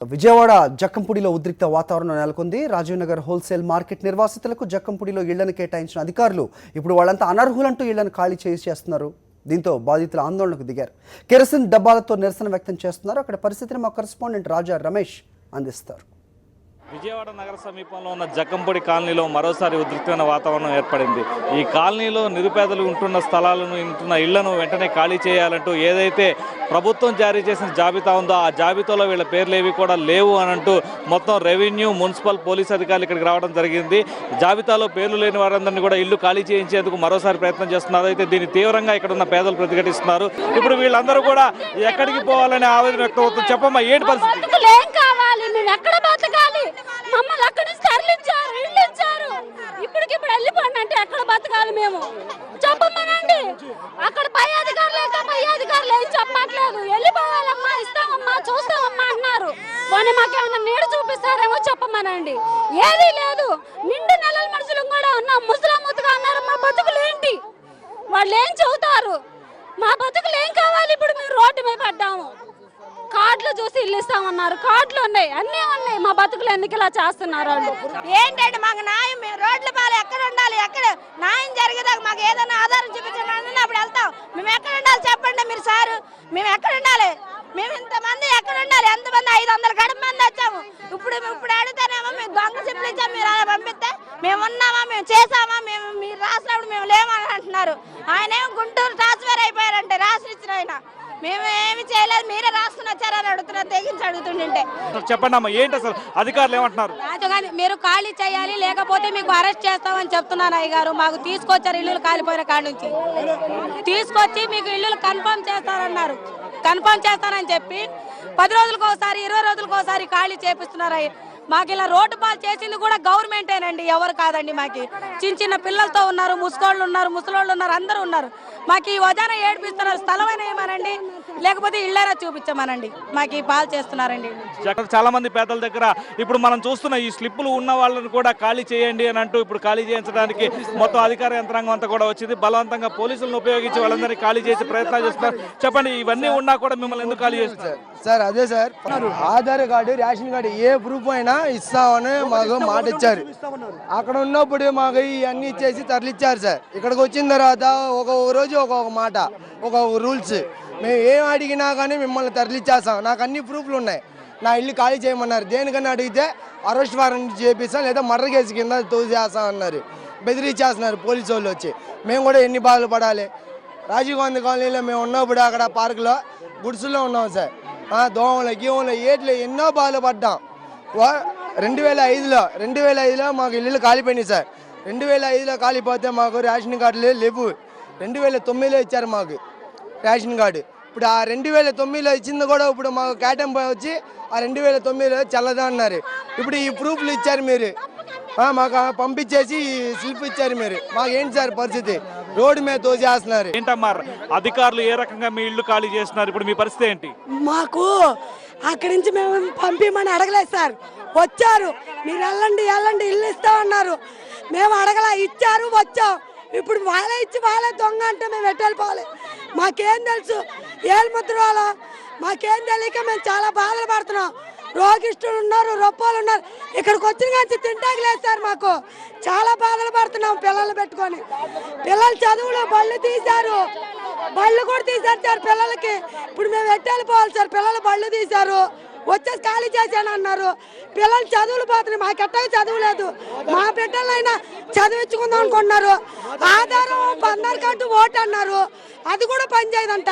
విజయవాడ జక్కంపూడిలో ఉద్రిక్త వాతావరణం నెలకొంది. రాజీవ్ నగర్ హోల్సేల్ మార్కెట్ నిర్వాసితులకు జక్కంపూడిలో ఇళ్లను కేటాయించిన అధికారులు ఇప్పుడు వాళ్ళంతా అనర్హులంటూ ఇళ్లను ఖాళీ చేస్తున్నారు. దీంతో బాధితులు ఆందోళనకు దిగారు. కెరసిన్ డబ్బాలతో నిరసన వ్యక్తం చేస్తున్నారు. అక్కడ పరిస్థితిని మా కరెస్పాండెంట్ రాజా రమేష్ అందిస్తారు. విజయవాడ నగర సమీపంలో ఉన్న జక్కంపూడి కాలనీలో మరోసారి ఉద్రిక్తమైన వాతావరణం ఏర్పడింది. ఈ కాలనీలో నిరుపేదలు ఉంటున్న స్థలాలను ఉంటున్న ఇళ్లను వెంటనే ఖాళీ చేయాలంటూ ఏదైతే ప్రభుత్వం జారీ చేసిన జాబితా ఉందో ఆ జాబితాలో వీళ్ళ పేర్లు ఏవి కూడా లేవు అని అంటూ మొత్తం రెవెన్యూ, మున్సిపల్, పోలీస్ అధికారులు ఇక్కడికి రావడం జరిగింది. జాబితాలో పేర్లు లేని వారందరినీ కూడా ఇల్లు ఖాళీ చేయించేందుకు మరోసారి ప్రయత్నం చేస్తున్నారు. అయితే దీన్ని తీవ్రంగా ఇక్కడ ఉన్న పేదలు ప్రతిఘటిస్తున్నారు. ఇప్పుడు వీళ్ళందరూ కూడా ఎక్కడికి పోవాలనే ఆవేదన వ్యక్తం అవుతుంది. చెప్పమ్మా, ఏంటి పరిస్థితి? మమ్మల్ని అక్కడి నుంచి తరలించారు, ఇల్లు ఇచ్చారు. ఇప్పటికిప్పుడు వెళ్ళిపోండి అంటే ఎక్కడ బతకాలి మేము? చెప్పమనండి. అక్కడ పై అధికారులు ఏం చెప్పట్లేదు. వెళ్ళిపోవాలమ్మా, ఇస్తామమ్మా, చూస్తామమ్మా అన్నారు. పోనీ మాకేమన్నా నీడ చూపిస్తారేమో చెప్పమనండి. ఏదీ లేదు. నిండు నెలల మనుషులు కూడా ఉన్నాం. ముసలాముతగా అన్నారు. మా బతుకులు ఏంటి? వాళ్ళు ఏం చెబుతారు? మా బతుకులు ఏం కావాలి? ఇప్పుడు మేము రోడ్డు మీద పడ్డాము. కార్డులు చూసి ఇల్లు ఇస్తామన్నారు. కార్డులు ఉన్నాయి, అన్నీ ఉన్నాయి. మా బతుకులు ఎందుకు ఇలా చేస్తున్నారు వాళ్ళు? ఏంటంటే మాకు న్యాయం, మేము రోడ్ల పాలు ఎక్కడ ఉండాలి? ఎక్కడ న్యాయం జరిగేదాకా మాకు ఏదైనా ఆధారం చూపించండి, అప్పుడు వెళ్తాం. మేము ఎక్కడ ఉండాలి చెప్పండి మీరు సారు. మేము ఎక్కడ ఉండాలి? మేము ఇంతమంది ఎక్కడ ఉండాలి? ఎంతమంది? 500 గడప మంది వచ్చాము. ఇప్పుడు అడుగుతానేమో మేము దొంగ సిప్పులు ఇచ్చాము, మీరు అలా పంపిస్తే మేము ఉన్నామా, మేము చేసామా, మేము మీరు రాసినప్పుడు మేము లేమని అంటున్నారు. ఆయన ఏమో గుంటూరు ట్రాన్స్ఫర్ అయిపోయారంటే రాసి ఇచ్చిన ఆయన. మేము ఏమి చేయలేదు, మీరే రాసుకుని వచ్చారని అడుగుతున్నారు. తెగించి అడుగుతుంటే చెప్పండి అమ్మా, ఏంటి అసలు అధికారులు ఏమంటున్నారు? మీరు ఖాళీ చేయాలి, లేకపోతే మీకు అరెస్ట్ చేస్తామని చెప్తున్నారు అయ్య గారు. మాకు తీసుకొచ్చారు ఇల్లులు కాలిపోయిన కాడ నుంచి తీసుకొచ్చి మీకు ఇల్లులు కన్ఫర్మ్ చేస్తారన్నారు. కన్ఫర్మ్ చేస్తారని చెప్పి 10 రోజులకు ఒకసారి, 20 రోజులకు ఒకసారి ఖాళీ చేపిస్తున్నారు. మాకు ఇలా రోడ్డు పాలు చేసింది కూడా గవర్నమెంటేనండి, ఎవరు కాదండి. మాకు చిన్న పిల్లలతో ఉన్నారు, ముసలోళ్ళు ఉన్నారు, ముసలోళ్ళు ఉన్నారు, అందరూ ఉన్నారు. మాకు ఈ వజాన ఏడిపిస్తున్నారు. స్థలమైనా ఏమనండి, లేకపోతే ఇళ్ళైనా చూపించమనండి. మాకు ఈ పాలు చేస్తున్నారండి. చాలా మంది పేదల దగ్గర ఇప్పుడు మనం చూస్తున్న ఈ స్లిప్పులు ఉన్న వాళ్ళని కూడా ఖాళీ చేయండి అని అంటూ ఇప్పుడు ఖాళీ చేయించడానికి మొత్తం అధికార యంత్రాంగం అంతా కూడా వచ్చింది. బలవంతంగా పోలీసులను ఉపయోగించి వాళ్ళందరినీ ఖాళీ చేసి ప్రయత్నాలు చేస్తున్నారు. చెప్పండి, ఇవన్నీ ఉన్నా కూడా మిమ్మల్ని ఎందుకు ఖాళీ చేస్తారు? సార్ అదే sir, Aadhaar card, ration card ఏ ప్రూఫ్ అయినా ఇస్తామని మాకు మాట ఇచ్చారు. అక్కడ ఉన్నప్పుడు మాకు ఇవన్నీ ఇచ్చేసి తరలిచ్చారు సార్. ఇక్కడికి వచ్చిన తర్వాత ఒక రోజు ఒక్కొక్క మాట, ఒక రూల్స్. మేము ఏం అడిగినా కానీ మిమ్మల్ని తరలిచ్చేస్తాం. నాకు అన్ని ప్రూఫ్లు ఉన్నాయి. నా ఇల్లు ఖాళీ చేయమన్నారు. దేనికన్నా అడిగితే అరెస్ట్ వారెంట్ చేపిస్తాం, లేదా మర్డర్ కేసు కింద తోసేస్తాం అన్నారు. బెదిరించేస్తున్నారు పోలీసు వాళ్ళు వచ్చి. మేము కూడా ఎన్ని బాధలు పడాలి? రాజీవ్ గాంధీ కాలనీలో మేము ఉన్నప్పుడు అక్కడ పార్కులో గుడిసెల్లో ఉన్నాం సార్. దోమలు, గీమలు, ఏట్లు ఎన్నో బాధలు పడ్డాం. 2005లో మాకు ఇల్లు కాలిపోయినాయి సార్. 2005లో కాలిపోతే మాకు రేషన్ కార్డులు లేవు. 2009లో ఇచ్చారు మాకు రేషన్ కార్డు. ఇప్పుడు ఆ 2009లో ఇచ్చింది కూడా ఇప్పుడు మాకు కేటాయింపు వచ్చి ఆ 2009లో చల్లదా అన్నారు. ఇప్పుడు ఈ ప్రూఫ్లు ఇచ్చారు మీరు, మాకు పంపించేసి స్లిప్ ఇచ్చారు మీరు. మాకు ఏంటి సార్ పరిస్థితి? రోడ్డు మీద తోసేస్తున్నారు. ఏంటమ్మా, అధికారులు ఏ రకంగా మీ ఇల్లు ఖాళీ చేస్తున్నారు? ఇప్పుడు మీ పరిస్థితి ఏంటి? మాకు అక్కడి నుంచి మేము పంపిమని అడగలేదు సార్. వచ్చారు, మీరు వెళ్ళండి ఇల్లు ఇస్తామన్నారు. మేము అడగలా, ఇచ్చారు, వచ్చాం. ఇప్పుడు వాళ్ళే ఇచ్చి వాళ్ళే దొంగ అంటే మేము వెళ్ళిపోవాలి. మాకేం తెలుసు? ఏలుముద్ర వాళ్ళ మాకేం తెలియక మేము చాలా బాధలు పడుతున్నాం. రోగిష్ఠులు ఉన్నారు, రొప్పాలు ఉన్నారు. ఇక్కడికి వచ్చిన కానీ తింటాకి లేదు సార్. మాకు చాలా బాధలు పడుతున్నాం పిల్లలు పెట్టుకొని. పిల్లలు చదువులు బళ్ళు తీశారు, బళ్ళు కూడా తీశారు సార్ పిల్లలకి. ఇప్పుడు మేము వెళ్ళిపోవాలి సార్. పిల్లలు బళ్ళు తీశారు, వచ్చేసి ఖాళీ చేశాను అన్నారు. పిల్లలు చదువులు పోతున్నాయి. మాకు ఎట్టగా చదువు లేదు. మా బిడ్డలైనా చదివించుకుందాం అనుకుంటున్నారు. ఆధారం, ఆధార్ కార్డు, ఓటు అన్నారు. అది కూడా పనిచేయదంట.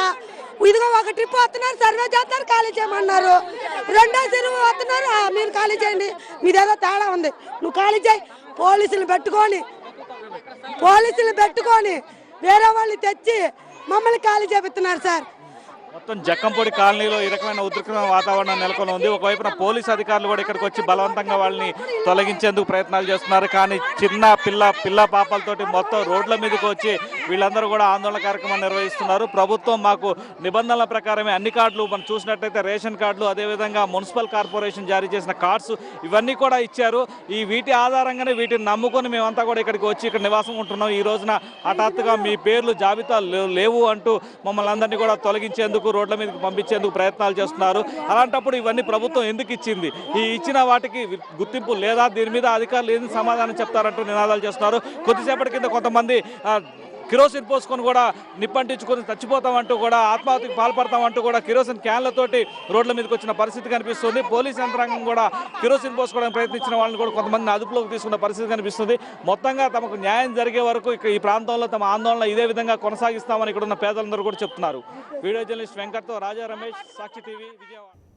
ఇదిగో ఒక ట్రిప్ వస్తున్నారు, సర్వే చేస్తారు, ఖాళీ చేయమన్నారు. రెండో సిరువు వస్తున్నారు, మీరు ఖాళీ చేయండి, మీదేదో తేడా ఉంది, నువ్వు ఖాళీ చేయి. పోలీసులు పెట్టుకొని వేరే వాళ్ళు తెచ్చి మమ్మల్ని ఖాళీ చేపిస్తున్నారు సార్. మొత్తం జక్కంపూడి కాలనీలో ఈ రకమైన ఉద్రిక్తమైన వాతావరణం నెలకొని ఉంది. ఒకవైపున పోలీసు అధికారులు కూడా ఇక్కడికి వచ్చి బలవంతంగా వాళ్ళని తొలగించేందుకు ప్రయత్నాలు చేస్తున్నారు. కానీ చిన్న పిల్ల పాపలతోటి మొత్తం రోడ్ల మీదకి వచ్చి వీళ్ళందరూ కూడా ఆందోళన కార్యక్రమం నిర్వహిస్తున్నారు. ప్రభుత్వం మాకు నిబంధనల ప్రకారమే అన్ని కార్డులు, మనం చూసినట్టయితే రేషన్ కార్డులు, అదేవిధంగా మున్సిపల్ కార్పొరేషన్ జారీ చేసిన కార్డ్స్ ఇవన్నీ కూడా ఇచ్చారు. వీటి ఆధారంగానే వీటిని నమ్ముకొని మేమంతా కూడా ఇక్కడికి వచ్చి ఇక్కడ నివాసం ఉంటున్నాం. ఈ రోజున హఠాత్తుగా మీ పేర్లు జాబితా లేవు అంటూ మమ్మల్ని అందరినీ కూడా తొలగించేందుకు చేసేందుకు రోడ్ల మీదకి పంపించేందుకు ప్రయత్నాలు చేస్తున్నారు. అలాంటప్పుడు ఇవన్నీ ప్రభుత్వం ఎందుకు ఇచ్చింది, ఈ ఇచ్చిన వాటికి గుర్తింపు లేదా, దీని మీద అధికారులు ఏం సమాధానం చెప్తారంటూ నినాదాలు చేస్తున్నారు. కొద్దిసేపటి కింద కొంతమంది కిరోసిన్ పోసుకొని కూడా నిప్పంటించుకొని చచ్చిపోతామంటూ కూడా ఆత్మహత్యకు పాల్పడతామంటూ కూడా కిరోసిన్ క్యాన్లతోటి రోడ్ల మీదకి వచ్చిన పరిస్థితి కనిపిస్తుంది. పోలీస్ యంత్రాంగం కూడా కిరోసిన్ పోసుకోవడానికి ప్రయత్నించిన వాళ్ళని కూడా కొంతమందిని అదుపులోకి తీసుకున్న పరిస్థితి కనిపిస్తుంది. మొత్తంగా తమకు న్యాయం జరిగే వరకు ఈ ప్రాంతంలో తమ ఆందోళన ఇదే విధంగా కొనసాగిస్తామని ఇక్కడ ఉన్న పేదలందరూ కూడా చెప్తున్నారు. వీడియో జర్నలిస్ట్ వెంకట్తో రాజా రమేష్, సాక్షి టీవీ, విజయవాడ.